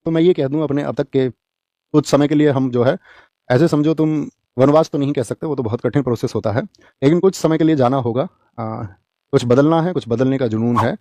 तो मैं ये कह दूं अपने अब तक के कुछ समय के लिए हम जो है, ऐसे समझो तुम, वनवास तो नहीं कह सकते, वो तो बहुत कठिन प्रोसेस होता है, लेकिन कुछ समय के लिए जाना होगा। कुछ बदलना है, कुछ बदलने का जुनून है।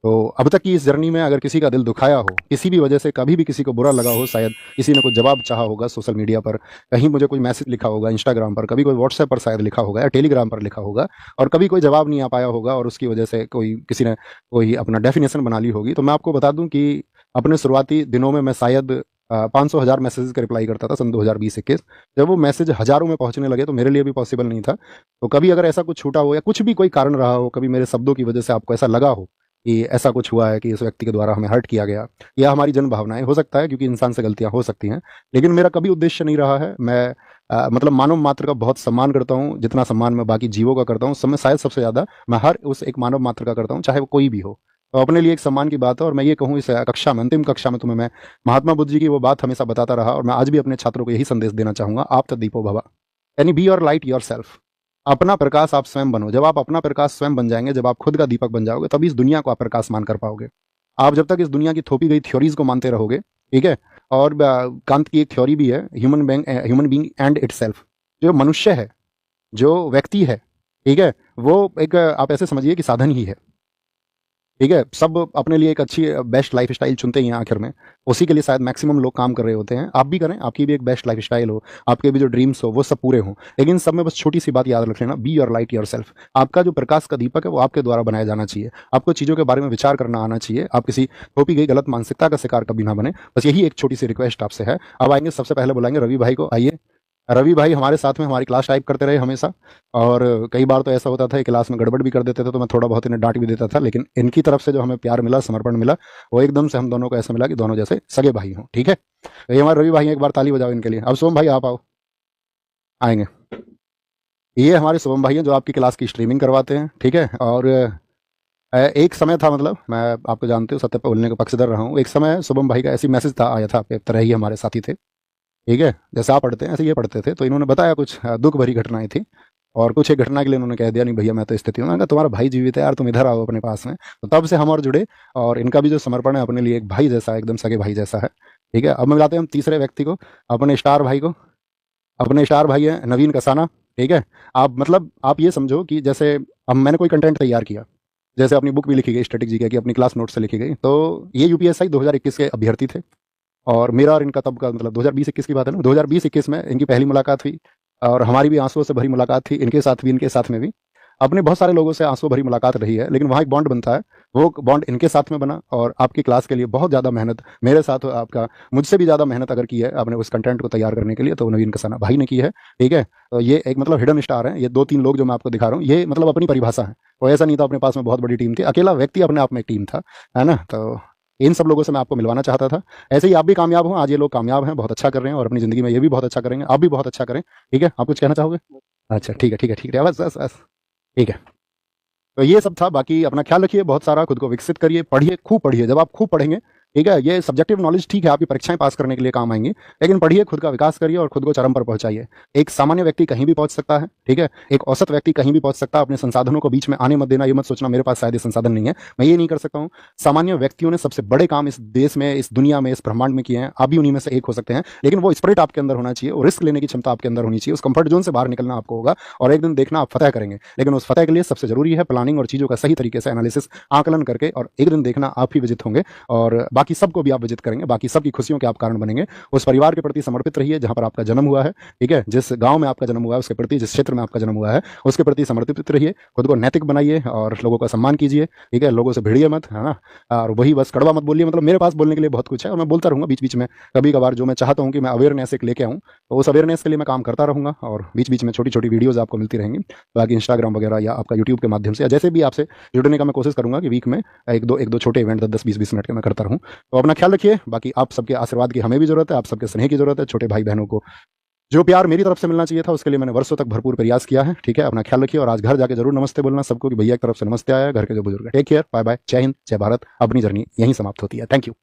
तो अब तक की इस जर्नी में अगर किसी का दिल दुखाया हो, किसी भी वजह से कभी भी किसी को बुरा लगा हो, शायद किसी ने कुछ जवाब चाहा होगा सोशल मीडिया पर, कहीं मुझे कोई मैसेज लिखा होगा इंस्टाग्राम पर, कभी कोई व्हाट्सएप पर शायद लिखा होगा या टेलीग्राम पर लिखा होगा, और कभी कोई जवाब नहीं आ पाया होगा और उसकी वजह से कोई किसी ने कोई अपना डेफिनेशन बना ली होगी, तो मैं आपको बता दूं कि अपने शुरुआती दिनों में मैं शायद 500 हज़ार मैसेजेस का रिप्लाई करता था सन 2020-21। जब वो मैसेज हज़ारों में पहुंचने लगे तो मेरे लिए भी पॉसिबल नहीं था। तो कभी अगर ऐसा कुछ छूटा हो या कुछ भी कोई कारण रहा हो, कभी मेरे शब्दों की वजह से आपको ऐसा लगा हो कि ऐसा कुछ हुआ है कि इस व्यक्ति के द्वारा हमें हर्ट किया गया, या हमारी जन भावनाएं, हो सकता है क्योंकि इंसान से गलतियां हो सकती हैं, लेकिन मेरा कभी उद्देश्य नहीं रहा है। मैं मतलब मानव मात्र का बहुत सम्मान करता हूँ, जितना सम्मान मैं बाकी जीवों का करता हूँ, समय शायद सबसे ज़्यादा मैं हर उस एक मानव मात्र का करता हूँ, चाहे वो कोई भी हो। तो अपने लिए एक सम्मान की बात है। और मैं ये कहूँ, इस कक्षा में, अंतिम कक्षा में तुम्हें मैं महात्मा बुद्ध जी की वो बात हमेशा बताता रहा, और मैं आज भी अपने छात्रों को यही संदेश देना चाहूंगा, आप तद्दीपो भव, यानी be your light your self. अपना प्रकाश आप स्वयं बनो। जब आप अपना प्रकाश स्वयं बन जाएंगे, जब आप खुद का दीपक बन जाओगे, तभी इस दुनिया को आप प्रकाश मान कर पाओगे। आप जब तक इस दुनिया की थोपी गई थ्योरीज को मानते रहोगे, ठीक है। और कांत की एक थ्योरी भी है, human being and it self. जो मनुष्य है, जो व्यक्ति है, ठीक है, वो एक आप ऐसे समझिए कि साधन ही है, ठीक है। सब अपने लिए एक अच्छी बेस्ट लाइफ स्टाइल चुनते ही हैं आखिर में, उसी के लिए शायद मैक्सिमम लोग काम कर रहे होते हैं। आप भी करें, आपकी भी एक बेस्ट लाइफ स्टाइल हो, आपके भी जो ड्रीम्स हो वो सब पूरे हों, लेकिन सब में बस छोटी सी बात याद रख लेना, be your light your self. आपका जो प्रकाश का दीपक है वो आपके द्वारा बनाया जाना चाहिए। आपको चीज़ों के बारे में विचार करना आना चाहिए, आप किसी थोपी गई गलत मानसिकता का शिकार कभी ना बने। बस यही एक छोटी सी रिक्वेस्ट आपसे है। अब आएंगे, सबसे पहले बुलाएंगे रवि भाई को। आइए। रवि भाई हमारे साथ में हमारी क्लास टाइप करते रहे हमेशा, और कई बार तो ऐसा होता था कि क्लास में गड़बड़ भी कर देते थे, तो मैं थोड़ा बहुत इन्हें डांट भी देता था, लेकिन इनकी तरफ से जो हमें प्यार मिला, समर्पण मिला, वो एकदम से हम दोनों को ऐसा मिला कि दोनों जैसे सगे भाई हों, ठीक है। तो ये हमारे रवि भाई हैं, एक बार ताली बजाओ इनके लिए। अब सोम भाई आप आओ। आएंगे। ये हमारे शुभम भाई हैं जो आपकी क्लास की स्ट्रीमिंग करवाते हैं, ठीक है। और एक समय था, मतलब मैं, आपको जानते हो, सत्य पर बोलने का पक्षधर रहा हूँ। एक समय शुभम भाई का ऐसी मैसेज था, आया था, आपके तरह ही हमारे साथी थे, ठीक है। जैसे आप पढ़ते हैं ऐसे ये पढ़ते थे, तो इन्होंने बताया कुछ दुख भरी घटनाएं थी, और कुछ एक घटना के लिए उन्होंने कह दिया, नहीं भैया मैं तो स्थिति हूँ। मैंने कहा तुम्हारा भाई जीवित है यार, तुम इधर आओ अपने पास में। तो तब से हम और जुड़े, और इनका भी जो समर्पण है अपने लिए एक भाई जैसा है, एकदम सगे भाई जैसा है, ठीक है। अब मैं मिलाते हैं हम तीसरे व्यक्ति को, अपने स्टार भाई को। अपने स्टार भाई है नवीन कसाना, ठीक है। आप मतलब आप ये समझो कि जैसे अब मैंने कोई कंटेंट तैयार किया, जैसे अपनी बुक भी लिखी गई स्ट्रेटेजी की अपनी क्लास नोट से लिखी गई, तो ये यूपीएसआई 2021 के अभ्यर्थी थे, और मेरा और इनका तब का मतलब 2020-21 की बात है ना, 2020-21 में इनकी पहली मुलाकात हुई, और हमारी भी आंसुओं से भरी मुलाकात थी, इनके साथ भी इनके साथ में भी। अपने बहुत सारे लोगों से आंसू भरी मुलाकात रही है, लेकिन वहाँ एक बॉन्ड बनता है, वो बॉन्ड इनके साथ में बना। और आपकी क्लास के लिए बहुत ज़्यादा मेहनत मेरे साथ, आपका मुझसे भी ज़्यादा मेहनत अगर की है आपने उस कंटेंट को तैयार करने के लिए, तो नवीन कसाना भाई ने की है, ठीक है। तो ये एक मतलब हिडन स्टार है, ये 2-3 लोग जो मैं आपको दिखा रहा हूँ, ये मतलब अपनी परिभाषा है। और ऐसा नहीं था अपने पास में बहुत बड़ी टीम थी, अकेला व्यक्ति अपने आप में एक टीम था, है ना। तो इन सब लोगों से मैं आपको मिलवाना चाहता था। ऐसे ही आप भी कामयाब हो, आज ये लोग कामयाब हैं, बहुत अच्छा कर रहे हैं, और अपनी ज़िंदगी में ये भी बहुत अच्छा करेंगे, आप भी बहुत अच्छा करें, ठीक है। आप कुछ कहना चाहोगे? अच्छा, ठीक है, ठीक है, ठीक है, बस बस बस, ठीक है। तो ये सब था। बाकी अपना ख्याल रखिए, बहुत सारा खुद को विकसित करिए, पढ़िए, खूब पढ़िए। जब आप खूब पढ़ेंगे, ठीक है, ये सब्जेक्टिव नॉलेज ठीक है, आपकी परीक्षाएं पास करने के लिए काम आएंगी, लेकिन पढ़िए, खुद का विकास करिए और खुद को चरम पर पहुंचाइए। एक सामान्य व्यक्ति कहीं भी पहुंच सकता है, ठीक है, एक औसत व्यक्ति कहीं भी पहुंच सकता है। अपने संसाधनों को बीच में आने मत देना, ये मत सोचना मेरे पास शायद ये संसाधन नहीं है, मैं ये नहीं कर सकता हूँ। सामान्य व्यक्तियों ने सबसे बड़े काम इस देश में, इस दुनिया में, इस ब्रह्मांड में किए हैं, आप भी उन्हीं में से एक हो सकते हैं, लेकिन वो स्पिरिट आपके अंदर होना चाहिए, वो रिस्क लेने की क्षमता आपके अंदर होनी चाहिए, उस कंफर्ट जोन से बाहर निकलना आपको होगा, और एक दिन देखना आप फतह करेंगे। लेकिन उस फतह के लिए सबसे जरूरी है प्लानिंग और चीज़ों का सही तरीके से एनालिसिस, आकलन करके, और एक दिन देखना आप ही विजित होंगे, और बाकी सबको भी आप विजित करेंगे, बाकी सबकी खुशियों के आप कारण बनेंगे। उस परिवार के प्रति समर्पित रहिए जहां पर आपका जन्म हुआ है, ठीक है, जिस गांव में आपका जन्म हुआ है उसके प्रति, जिस क्षेत्र में आपका जन्म हुआ है उसके प्रति समर्पित रहिए। खुद को नैतिक बनाइए और लोगों का सम्मान कीजिए, ठीक है, लोगों से भिड़िए मत, है ना। और वही बस कड़वा मत बोलिए, मतलब मेरे पास बोलने के लिए बहुत कुछ है, और मैं बोलता रहूंगा बीच बीच में, कभी कभार जो मैं चाहता हूँ कि मैं अवेयरनेस एक लेके आऊँ, तो उस अवेयरनेस के लिए मैं काम करता रहूंगा, और बीच बीच में छोटी छोटी वीडियोज़ आपको मिलती रहेंगी, बाकी इंस्टाग्राम वगैरह या आपका यूट्यूब के माध्यम से, या जैसे भी आपसे जुड़ने का मैं कोशिश करूंगा कि वीक में एक दो छोटे इवेंट 10-10, 20-20 मिनट के मैं करता रहूँ। तो अपना ख्याल रखिए। बाकी आप सबके आशीर्वाद की हमें भी जरूरत है, आप सबके स्नेह की जरूरत है। छोटे भाई बहनों को जो प्यार मेरी तरफ से मिलना चाहिए था उसके लिए मैंने वर्षों तक भरपूर प्रयास किया है, ठीक है। अपना ख्याल रखिए, और आज घर जाके जरूर नमस्ते बोलना सबको कि भैया की तरफ से नमस्ते आया, घर के जो बुजुर्ग है। टेक केयर, बाय बाय, जय हिंद, जय भारत। अपनी जर्नी यहीं समाप्त होती है। Thank you.